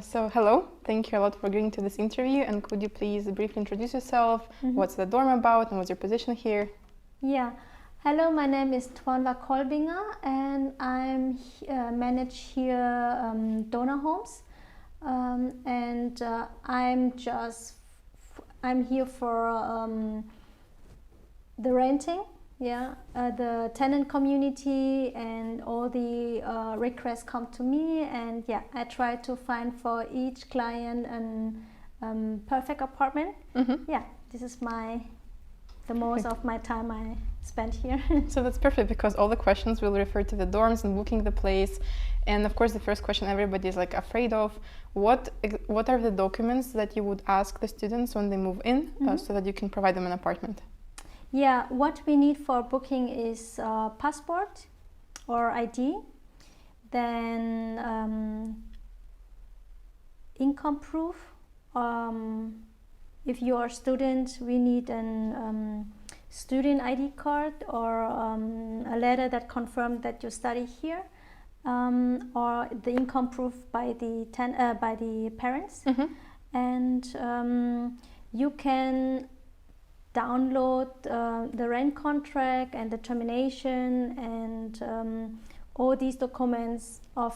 So hello, thank you a lot for agreeing to this interview, and could you please briefly introduce yourself? What's the dorm about and what's your position here? Yeah, hello, my name is Twanva Kolbinger and I'm manage here donor homes, and I'm here for the renting, the tenant community, and all the requests come to me, and I try to find for each client an perfect apartment. This is the most of my time I spent here. So that's perfect, because all the questions will refer to the dorms and booking the place. And of course, the first question everybody is like afraid of: what are the documents that you would ask the students when they move in, so that you can provide them an apartment? Yeah, what we need for booking is passport or ID, then income proof. If you are a student, we need an student ID card or a letter that confirms that you study here, or the income proof by the parents. And you can download the rent contract and the termination, and all these documents are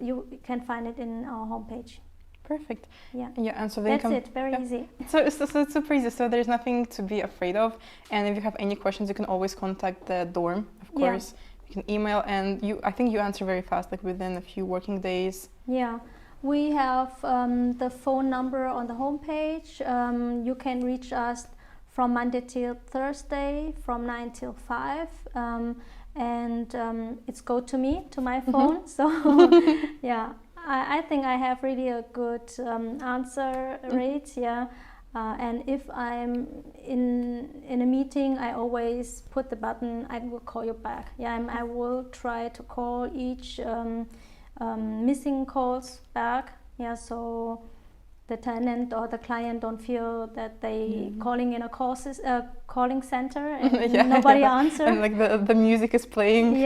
you can find it in our homepage. Perfect. Yeah. And so that's it. Very easy. So it's super easy. So there's nothing to be afraid of. And if you have any questions, you can always contact the dorm. Of course, you can email, and I think you answer very fast, like within a few working days. Yeah. We have the phone number on the homepage. You can reach us from Monday till Thursday from 9 till 5, and it's go to me, to my phone. So I think I have really a good answer rate. And if I'm in a meeting, I always put the button, I will call you back. And I will try to call each missing calls back. So the tenant or the client don't feel that they calling in a calling center and nobody answers. And like the music is playing.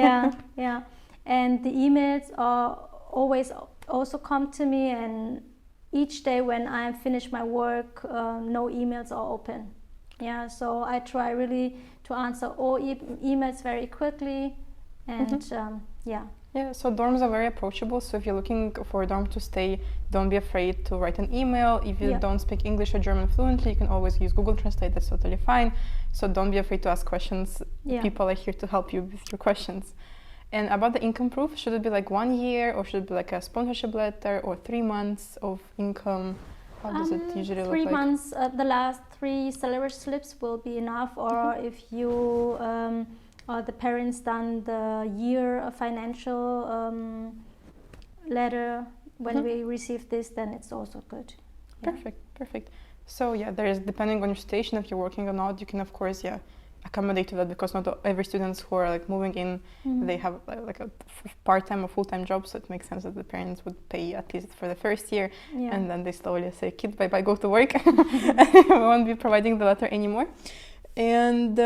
And the emails are always also come to me, and each day when I finish my work, no emails are open. So I try really to answer all emails very quickly, and so dorms are very approachable. So if you're looking for a dorm to stay, don't be afraid to write an email. If you don't speak English or German fluently, you can always use Google Translate. That's totally fine. So don't be afraid to ask questions. People are here to help you with your questions. And about the income proof, should it be like 1 year, or should it be like a sponsorship letter, or 3 months of income? How does it usually look like? 3 months, the last 3 salary slips will be enough, or if you or the parents done the year financial letter when we receive this, then it's also good. Perfect. So there is, depending on your situation, if you're working or not, you can of course accommodate to that, because not every students who are like moving in, they have like a part-time or full-time job, so it makes sense that the parents would pay at least for the first year, and then they slowly say, kids, bye-bye, go to work. We won't be providing the letter anymore. And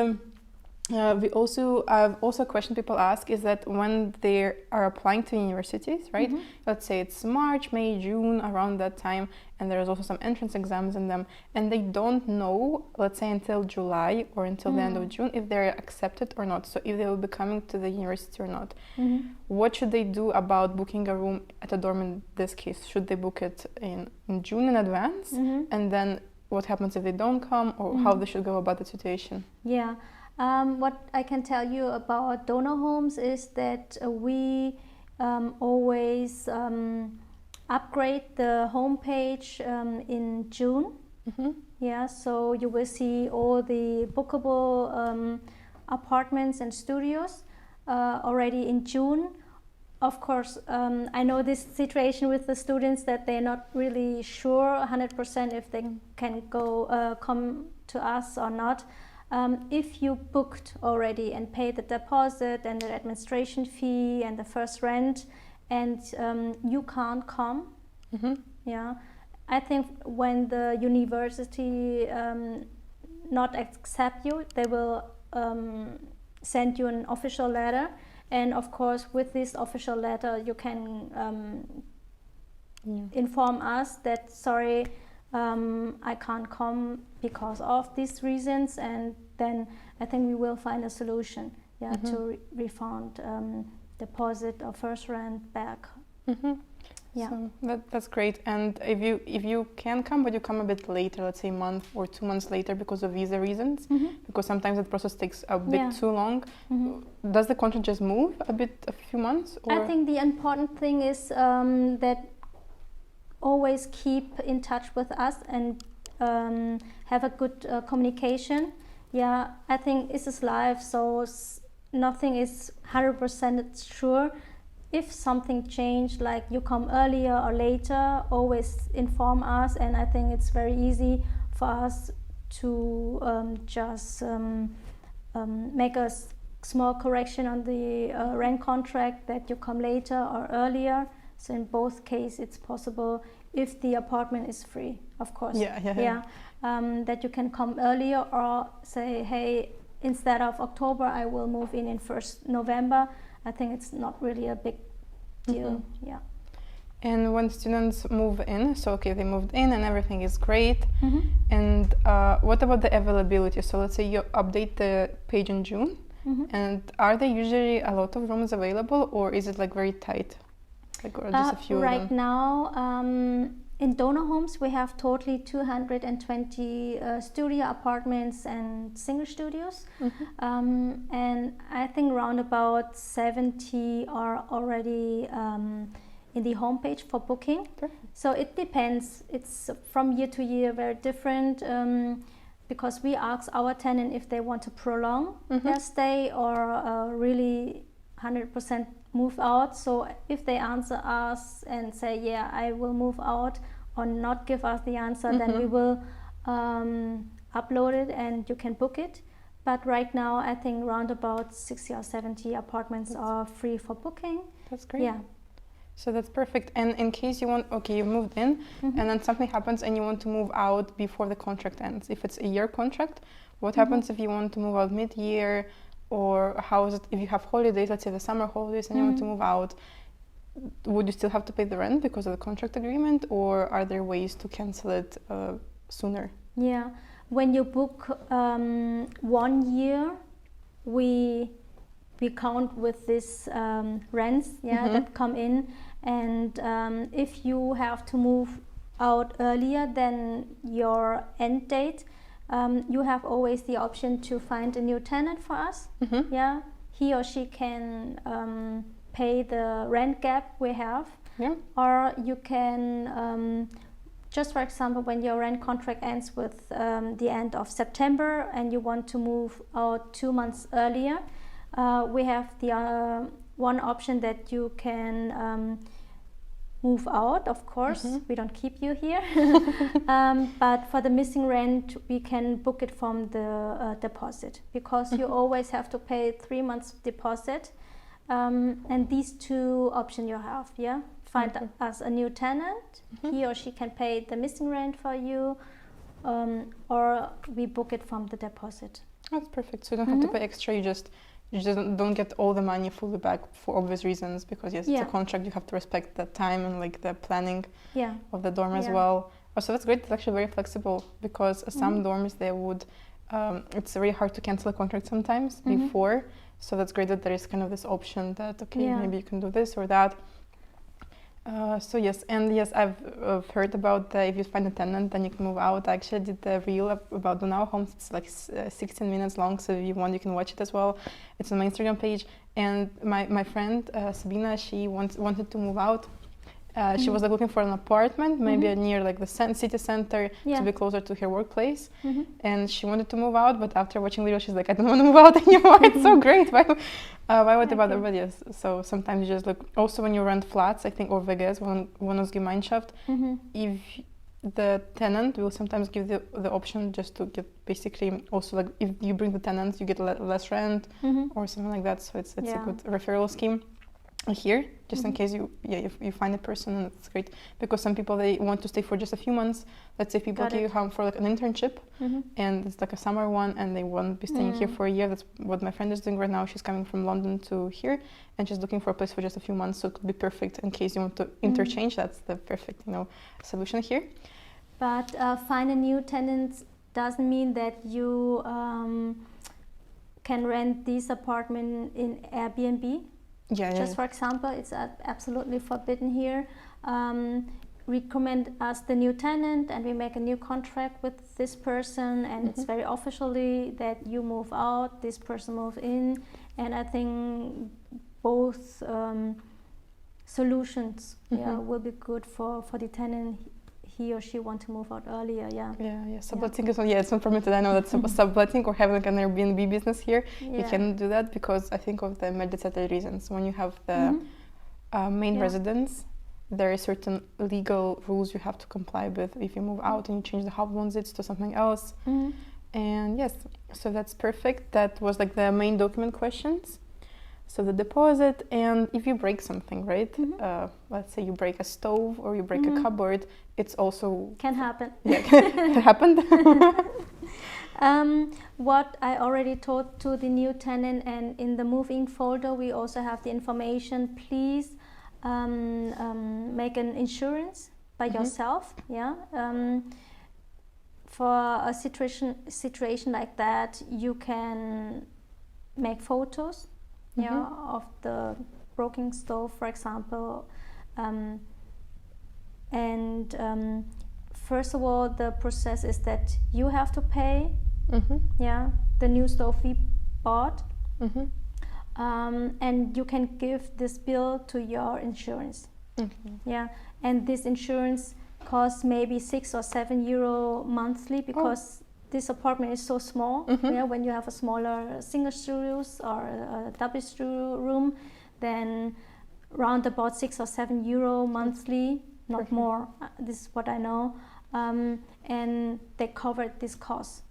I've also a question people ask is that when they are applying to universities, right? Let's say it's March, May, June, around that time, and there's also some entrance exams in them, and they don't know, let's say until July or until the end of June, if they're accepted or not. So if they will be coming to the university or not. What should they do about booking a room at a dorm in this case? Should they book it in June in advance? And then what happens if they don't come, or how they should go about the situation? What I can tell you about donor homes is that we always upgrade the homepage in June. So you will see all the bookable apartments and studios already in June. Of course, I know this situation with the students that they're not really sure 100% if they can come to us or not. If you booked already and paid the deposit and the administration fee and the first rent, and you can't come, I think when the university not accept you, they will send you an official letter, and of course with this official letter you can inform us that, sorry, I can't come because of these reasons, and then I think we will find a solution, to refund deposit or first rent back. Yeah. So that's great. And if you can come, but you come a bit later, let's say a month or 2 months later because of visa reasons, because sometimes the process takes a bit too long, does the contract just move a few months? Or? I think the important thing is that always keep in touch with us and have a good communication. Yeah, I think this is life, so nothing is 100% sure. If something changed, like you come earlier or later, always inform us, and I think it's very easy for us to just make a small correction on the rent contract that you come later or earlier. So in both cases it's possible if the apartment is free, of course. That you can come earlier, or say, hey, instead of October I will move in 1st November. I think it's not really a big deal. And when students move in, so okay, they moved in and everything is great, and what about the availability? So let's say you update the page in June, and are there usually a lot of rooms available, or is it like very tight, like, or just a few right of them? Now in DOHO homes we have totally 220 studio apartments and single studios, and I think around about 70 are already in the homepage for booking. So it depends, it's from year to year very different, because we ask our tenant if they want to prolong their stay or really 100% move out. So if they answer us and say, yeah, I will move out, or not give us the answer, then we will upload it and you can book it. But right now I think around about 60 or 70 apartments are free for booking. That's great. So that's perfect. And in case you want, okay, you moved in and then something happens and you want to move out before the contract ends. If it's a year contract, what happens if you want to move out mid-year? Or how is it if you have holidays, let's say the summer holidays, and you want to move out? Would you still have to pay the rent because of the contract agreement, or are there ways to cancel it sooner? Yeah, when you book 1 year, we count with this rents that come in, and if you have to move out earlier than your end date, you have always the option to find a new tenant for us. He or she can pay the rent gap we have, or you can just, for example, when your rent contract ends with the end of September and you want to move out 2 months earlier, we have the one option that you can move out, of course. We don't keep you here. But for the missing rent, we can book it from the deposit, because you always have to pay 3 months deposit. And these two options you have, find us a new tenant, he or she can pay the missing rent for you, or we book it from the deposit. That's perfect. So you don't have to pay extra, you just don't get all the money fully back for obvious reasons, because it's a contract, you have to respect the time and like the planning of the dorm as well. Oh, so that's great. It's actually very flexible, because some dorms, they would it's very hard to cancel a contract sometimes before, so that's great that there is kind of this option that maybe you can do this or that. So yes, I've heard about if you find a tenant, then you can move out. I actually did the reel about DOHO homes. It's like 16 minutes long, so if you want, you can watch it as well. It's on my Instagram page. And my friend Sabina, she wanted to move out. She was like looking for an apartment, maybe near like the city center, to be closer to her workplace. And she wanted to move out, but after watching the video, she's like, I don't want to move out anymore. It's so great. Why would I bother? But yes, so sometimes you just look. Also, when you rent flats, I think, or WGs, Wohnungsgemeinschaft, if the tenant will sometimes give the option just to get basically also like if you bring the tenants, you get less rent or something like that. So it's a good referral scheme. here, just in case you find a person, and it's great because some people, they want to stay for just a few months. Let's say people come for like an internship, and it's like a summer one, and they won't be staying here for a year. That's what my friend is doing right now. She's coming from London to here, and she's looking for a place for just a few months, so it could be perfect in case you want to interchange. That's the perfect, solution here. But finding new tenants doesn't mean that you can rent this apartment in Airbnb. Just for example, it's absolutely forbidden here. Recommend us the new tenant, and we make a new contract with this person, and it's very officially that you move out, this person move in, and I think both solutions will be good for the tenant. He or she want to move out earlier, subletting is not, it's not permitted. I know that subletting or having like an Airbnb business here, you can do that because I think of the medical reasons. When you have the main residence, there are certain legal rules you have to comply with if you move out and you change the Hauptwohnsitz to something else. And yes, so that's perfect. That was like the main document questions. So the deposit, and if you break something, right? Let's say you break a stove or you break a cupboard, it's also... Can happen. Yeah, it happened. What I already told to the new tenant, and in the move-in folder we also have the information, please make an insurance by yourself. For a situation like that, you can make photos of the broken stove, for example, and first of all, the process is that you have to pay the new stove we bought, and you can give this bill to your insurance. And this insurance costs maybe 6 or 7 euro monthly because this apartment is so small. When you have a smaller single studios or a double studio room, then round about 6 or 7 euro monthly, not more. This is what I know, and they covered this cost.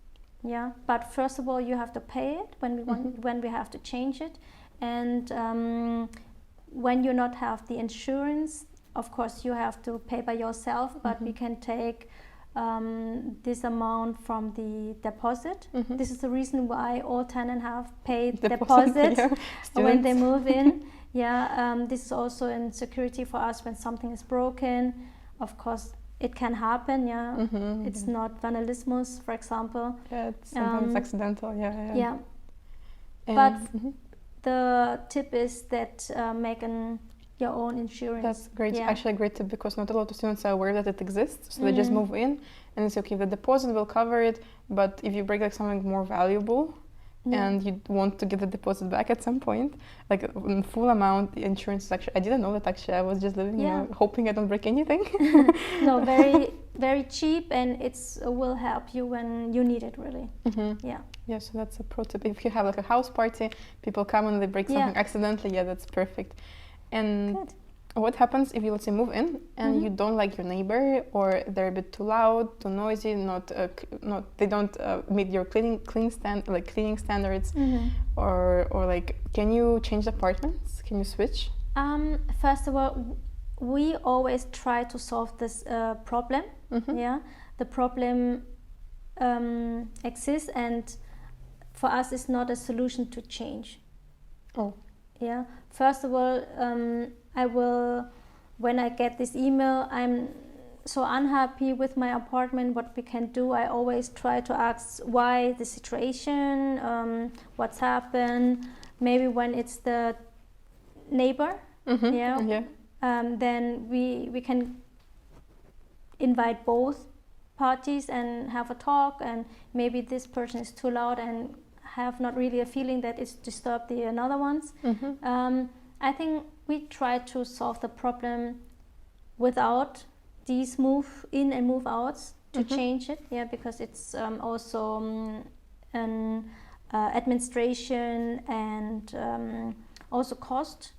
But first of all, you have to pay it when we when we have to change it, and when you not have the insurance, of course you have to pay by yourself. But we can take this amount from the deposit. This is the reason why all tenants have paid deposit when they move in. This is also in security for us when something is broken. Of course, it can happen. It's not vandalism, for example. It's sometimes accidental. But the tip is that make your own insurance. That's great. Actually a great tip, because not a lot of students are aware that it exists, so they just move in and they say, okay, the deposit will cover it, but if you break like something more valuable and you want to get the deposit back at some point, like in full amount, the insurance is actually, I didn't know that actually. I was just living hoping I don't break anything. No, very very cheap, and it's will help you when you need it, really. So that's a pro tip. If you have like a house party, people come and they break something accidentally, that's perfect. And what happens if you, let's say, move in and you don't like your neighbor, or they're a bit too loud, too noisy, they don't meet your cleaning standards, or like, can you change apartments? Can you switch? First of all, we always try to solve this problem. The problem exists, and for us, it's not a solution to change. First of all, when I get this email, I'm so unhappy with my apartment, what we can do. I always try to ask why the situation, what's happened. Maybe when it's the neighbor, then we can invite both parties and have a talk, and maybe this person is too loud and have not really a feeling that it's disturbed the another ones. I think we try to solve the problem without these move in and move outs to change it, because it's also an administration and also cost,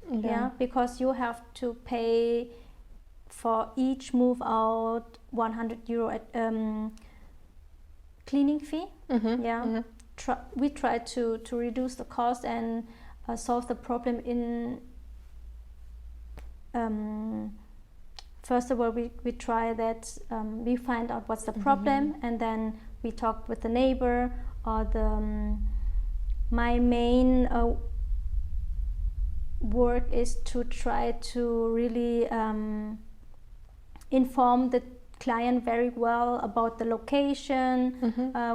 because you have to pay for each move out 100 euro at cleaning fee. We try to reduce the cost and solve the problem first of all, we try that we find out what's the problem, and then we talk with the neighbor or the. My main work is to try to really inform the client very well about the location,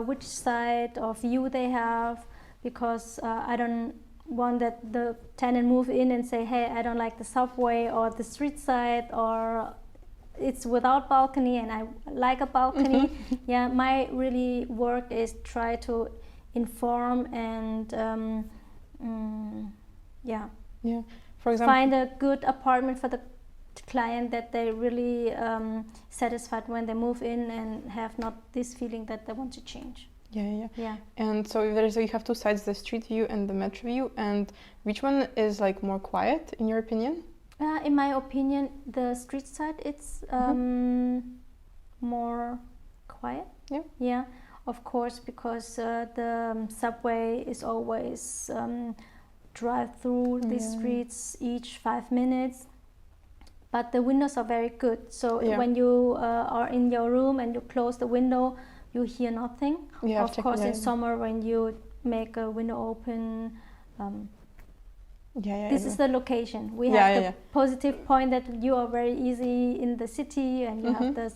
which side of view they have, because I don't want that the tenant move in and say, hey, I don't like the subway or the street side, or it's without balcony and I like a balcony. Yeah, my really work is try to inform and For example, find a good apartment for the client that they really satisfied when they move in and have not this feeling that they want to change. Yeah. And so you have two sides, the street view and the metro view, and which one is like more quiet in your opinion? In my opinion, the street side, it's more quiet. Yeah, of course, because the subway is always drive through these streets each 5 minutes. But the windows are very good. So when you are in your room and you close the window, you hear nothing. Of course, in summer when you make a window open, this is the location. We have the positive point that you are very easy in the city and you have the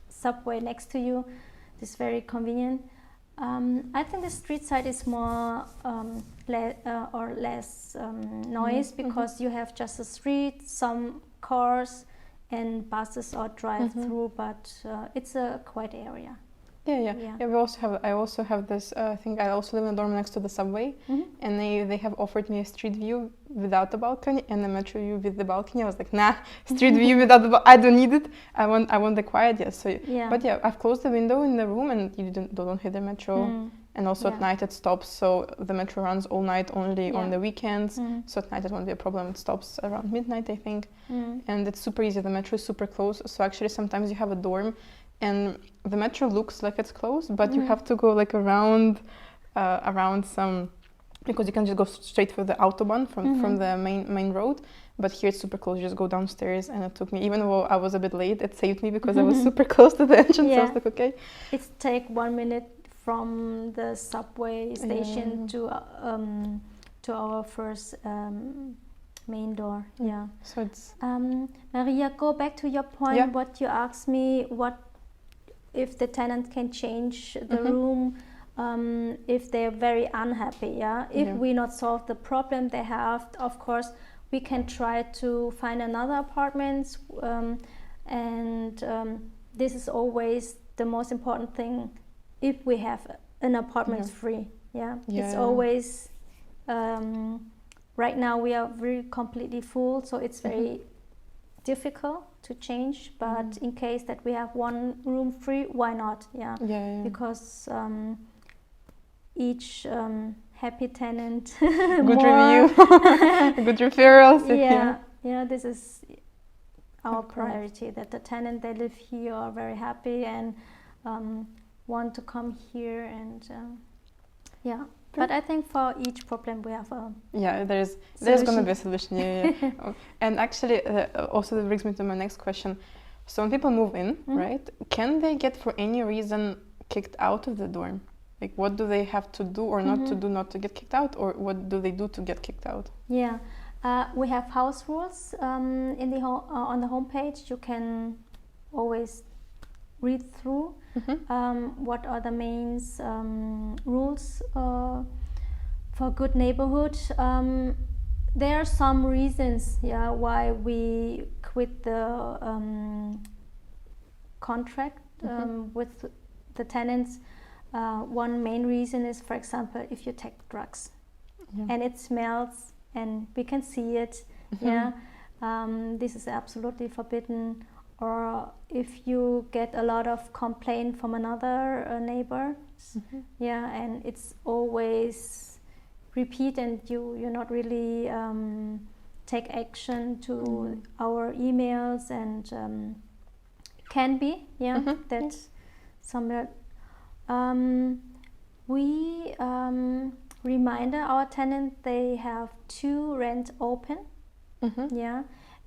subway next to you. It's very convenient. I think the street side is more less noise because you have just a street, some cars and buses or drive through, but it's a quiet area. I also have this thing. I also live in a dorm next to the subway, and they have offered me a street view without the balcony and a metro view with the balcony. I was like, nah, street view without the I don't need it. I want the quiet. But I've closed the window in the room, and you don't hear the metro. And also at night it stops, so the metro runs all night only on the weekends. So at night it won't be a problem. It stops around midnight, I think, and it's super easy. The metro is super close. So actually, sometimes you have a dorm, and the metro looks like it's close, but you have to go like around some, because you can just go straight for the autobahn from the main road. But here it's super close. You just go downstairs, and it took me, even though I was a bit late, it saved me because I was super close to the entrance. So I was like, okay. It take 1 minute from the subway station to our first main door. So it's Maria, go back to your point. What you asked me, what if the tenant can change the room if they're very unhappy. If we not solve the problem they have, of course we can try to find another apartment, and this is always the most important thing. If we have an apartment free, it's always right now we are very completely full, so it's very difficult to change. But in case that we have one room free, why not? Because each happy tenant, good review, good referrals. This is our priority, that the tenant they live here are very happy and want to come here, and but I think for each problem we have a there's gonna be a solution. And actually also that brings me to my next question. So when people move in, right, can they get for any reason kicked out of the dorm? Like, what do they have to do or not to do not to get kicked out, or what do they do to get kicked out? We have house rules in the on the homepage. You can always read through what are the main rules for good neighborhood. There are some reasons why we quit the contract with the tenants. One main reason is, for example, if you take drugs and it smells and we can see it, this is absolutely forbidden. Or if you get a lot of complaint from another neighbor, and it's always repeat, and you not really take action to our emails, and can be that somewhere we remind our tenant they have to rent open,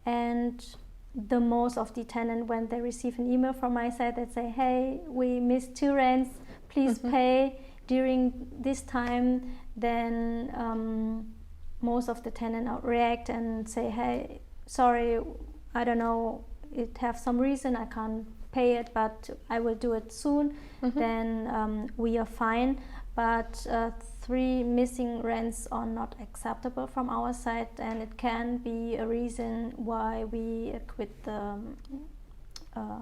and the most of the tenant, when they receive an email from my side that say, hey, we missed 2 rents, please pay during this time, then most of the tenants react and say, hey, sorry, I don't know, it have some reason I can't pay it, but I will do it soon. Then we are fine. But 3 missing rents are not acceptable from our side, and it can be a reason why we quit the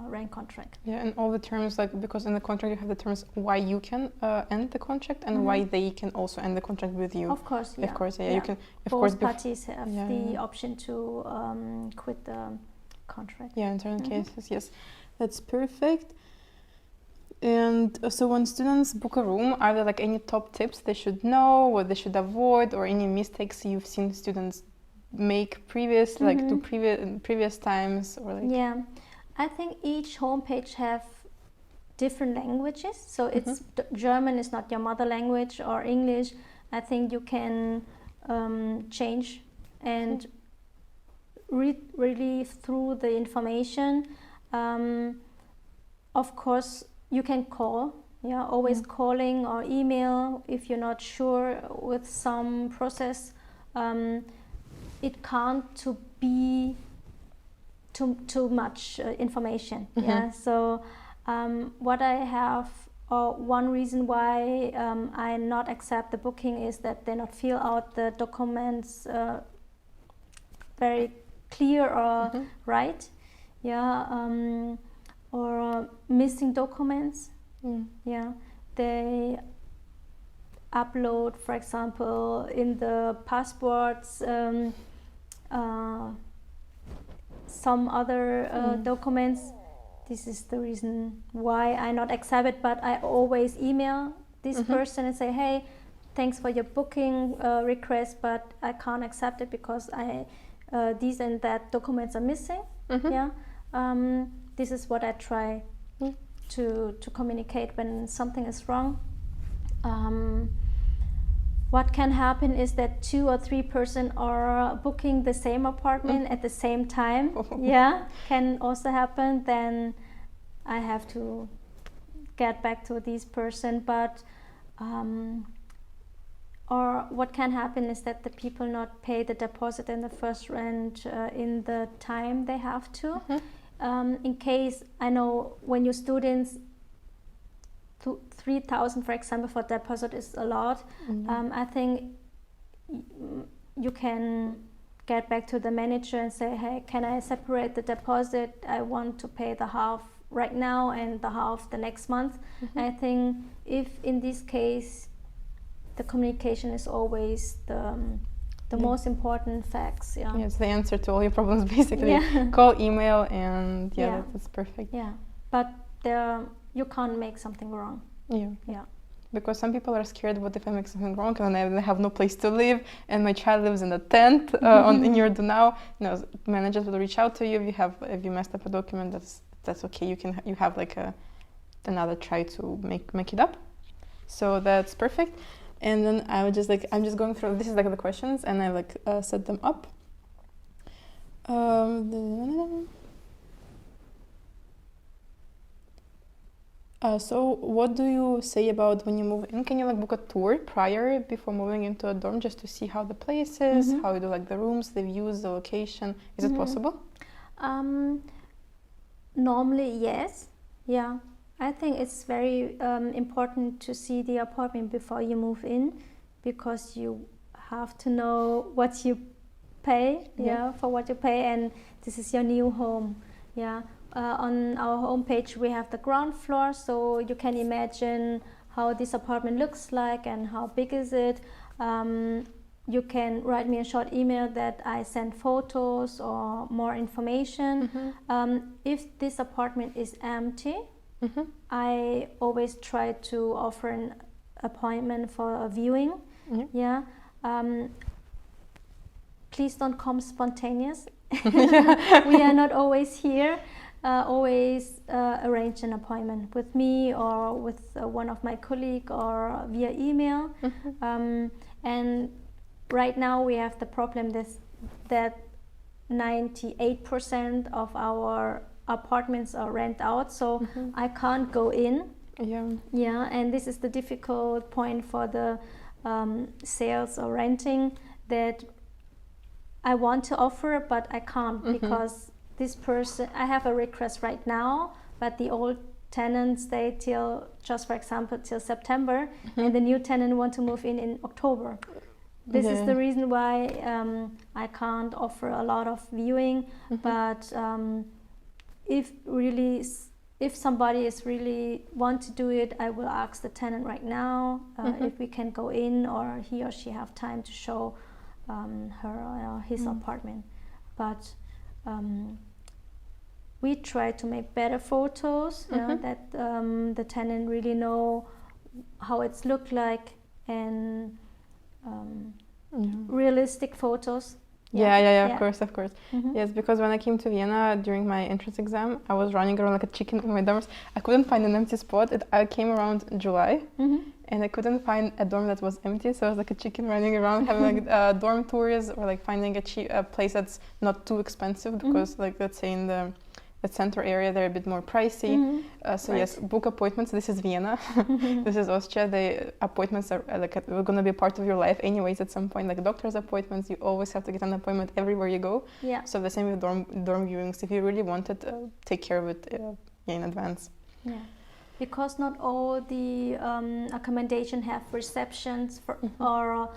rent contract. Yeah, and all the terms, like, because in the contract you have the terms why you can end the contract and why they can also end the contract with you. Of course, yeah. Of course, yeah. You can. Of Both course, parties have the option to quit the contract. Yeah, in certain cases, yes, that's perfect. And so when students book a room, are there like any top tips they should know, what they should avoid, or any mistakes you've seen students make previous, like to previous times, or like? Yeah, I think each homepage have different languages. So it's German is not your mother language, or English. I think you can change and read really through the information. Of course, you can call, always calling or email if you're not sure with some process. It can't to be too much information. So what I have, or one reason why I not accept the booking is that they not fill out the documents very clear or right, or missing documents. They upload, for example, in the passports some other documents. This is the reason why I not accept it, but I always email this person and say, hey, thanks for your booking request, but I can't accept it because these and that documents are missing. This is what I try to communicate when something is wrong. What can happen is that 2 or 3 persons are booking the same apartment at the same time. Can also happen. Then I have to get back to this person. But or what can happen is that the people not pay the deposit and the first rent in the time they have to. In case, I know when your students 3,000, for example, for deposit is a lot. I think you can get back to the manager and say, hey, can I separate the deposit? I want to pay the half right now and the half the next month. I think if in this case the communication is always the most important facts. It's the answer to all your problems, basically. Call, email, and that's perfect. But you can't make something wrong. Because some people are scared, what if I make something wrong and I have no place to live and my child lives in a tent in your DOHO. Managers will reach out to you if you messed up a document. That's okay. You have like another try to make it up. So that's perfect. And then I'm just going through, this is like the questions, and I set them up. So what do you say about when you move in? Can you book a tour before moving into a dorm, just to see how the place is, how you do the rooms, the views, the location? Is it possible? Normally, yes. I think it's very important to see the apartment before you move in, because you have to know what you pay, for what you pay, and this is your new home. On our homepage we have the ground floor, so you can imagine how this apartment looks like and how big is it. You can write me a short email that I send photos or more information. If this apartment is empty, I always try to offer an appointment for a viewing. Please don't come spontaneous. We are not always here. Always arrange an appointment with me or with one of my colleagues or via email. And right now we have the problem that 98% of our apartments are rent out, so I can't go in. Yeah, and this is the difficult point for the sales or renting, that I want to offer but I can't because this person, I have a request right now, but the old tenants stay till, just for example, till September, and the new tenant want to move in October. This is the reason why I can't offer a lot of viewing, but if somebody is really want to do it, I will ask the tenant right now if we can go in, or he or she have time to show her or his apartment. But we try to make better photos, that the tenant really know how it's look like, and realistic photos. Of course. Yes, because when I came to Vienna during my entrance exam, I was running around like a chicken in my dorms. I couldn't find an empty spot. I came around in July, and I couldn't find a dorm that was empty, so I was like a chicken running around having like dorm tours, or like finding a place that's not too expensive, because like, let's say in the center area they're a bit more pricey. Yes, book appointments. This is Vienna. This is Austria. The appointments are we're gonna be a part of your life anyways at some point, like doctor's appointments. You always have to get an appointment everywhere you go. So the same with dorm viewings. If you really want it, take care of it in advance. Because not all the accommodation have receptions for, or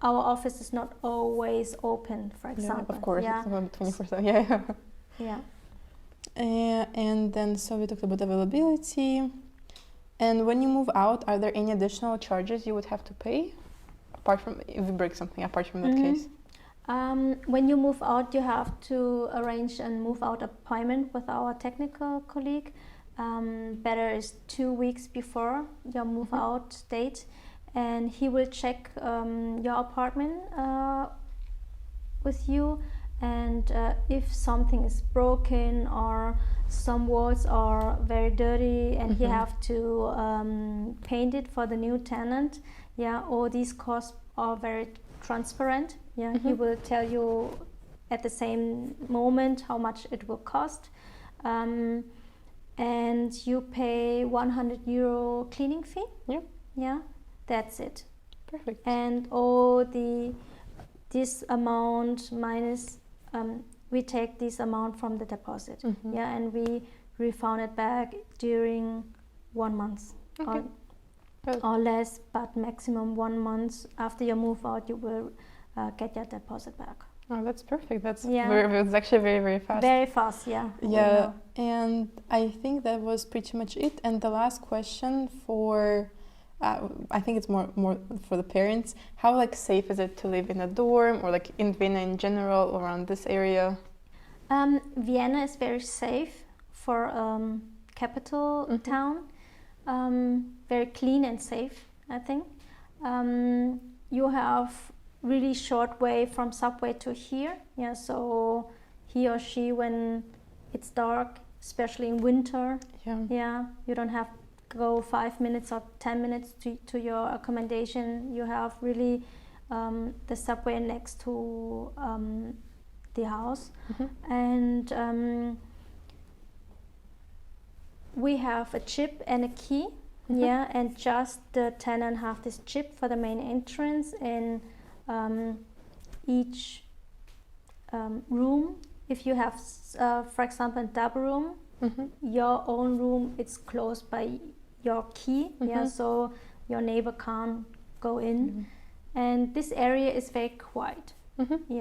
our office is not always open, for example. Of course, it's about 24/7. And then, so we talked about availability. And when you move out, are there any additional charges you would have to pay, apart from if you break something, apart from that case? When you move out, you have to arrange a move out appointment with our technical colleague. Better is 2 weeks before your move out date, and he will check your apartment with you. And if something is broken or some walls are very dirty and you have to paint it for the new tenant, all these costs are very transparent. He will tell you at the same moment how much it will cost, and you pay 100 euro cleaning fee. That's it. Perfect. And all this amount minus, we take this amount from the deposit, and we refund it back during 1 month or less, but maximum 1 month after you move out, you will get your deposit back. Oh, that's perfect. That's it's actually very, very fast. Very fast, And I think that was pretty much it. And the last question for I think it's more for the parents. How like safe is it to live in a dorm, or like in Vienna in general, around this area? Vienna is very safe for capital town. Very clean and safe, I think. You have really short way from subway to here. So he or she, when it's dark, especially in winter, you don't have go 5 minutes or 10 minutes to your accommodation. You have really the subway next to the house, and we have a chip and a key, and just the tenant have this chip for the main entrance, and each room, if you have for example a double room, your own room, it's closed by your key, so your neighbor can't go in, and this area is very quiet. We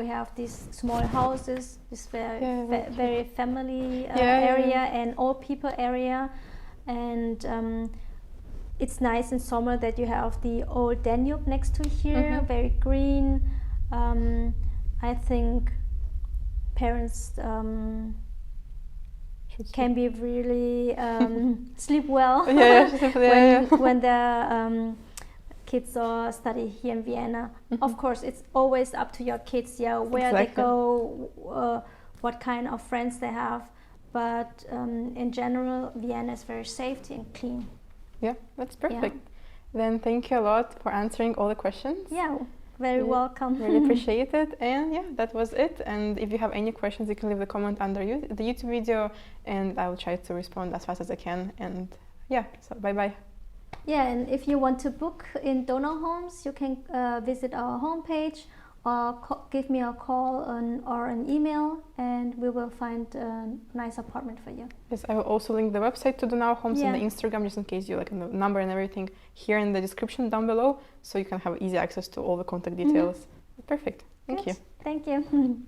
have these small houses, this very family area and old people area, and it's nice in summer that you have the old Danube next to here, very green. I think parents can be really sleep well when the kids are study here in Vienna. Of course, it's always up to your kids, where they go, what kind of friends they have. But in general, Vienna is very safe and clean. Yeah, that's perfect. Then thank you a lot for answering all the questions. very welcome. Really appreciate it. And yeah, that was it. And if you have any questions, you can leave the comment under the YouTube video, and I will try to respond as fast as I can. And yeah, so bye-bye. Yeah, and if you want to book in DOHO Homes, you can visit our homepage or give me a call or an email, and we will find a nice apartment for you. Yes, I will also link the website to DOHO Homes and the Instagram, just in case you like the number and everything here in the description down below, so you can have easy access to all the contact details. Perfect. Thank you. Thank you.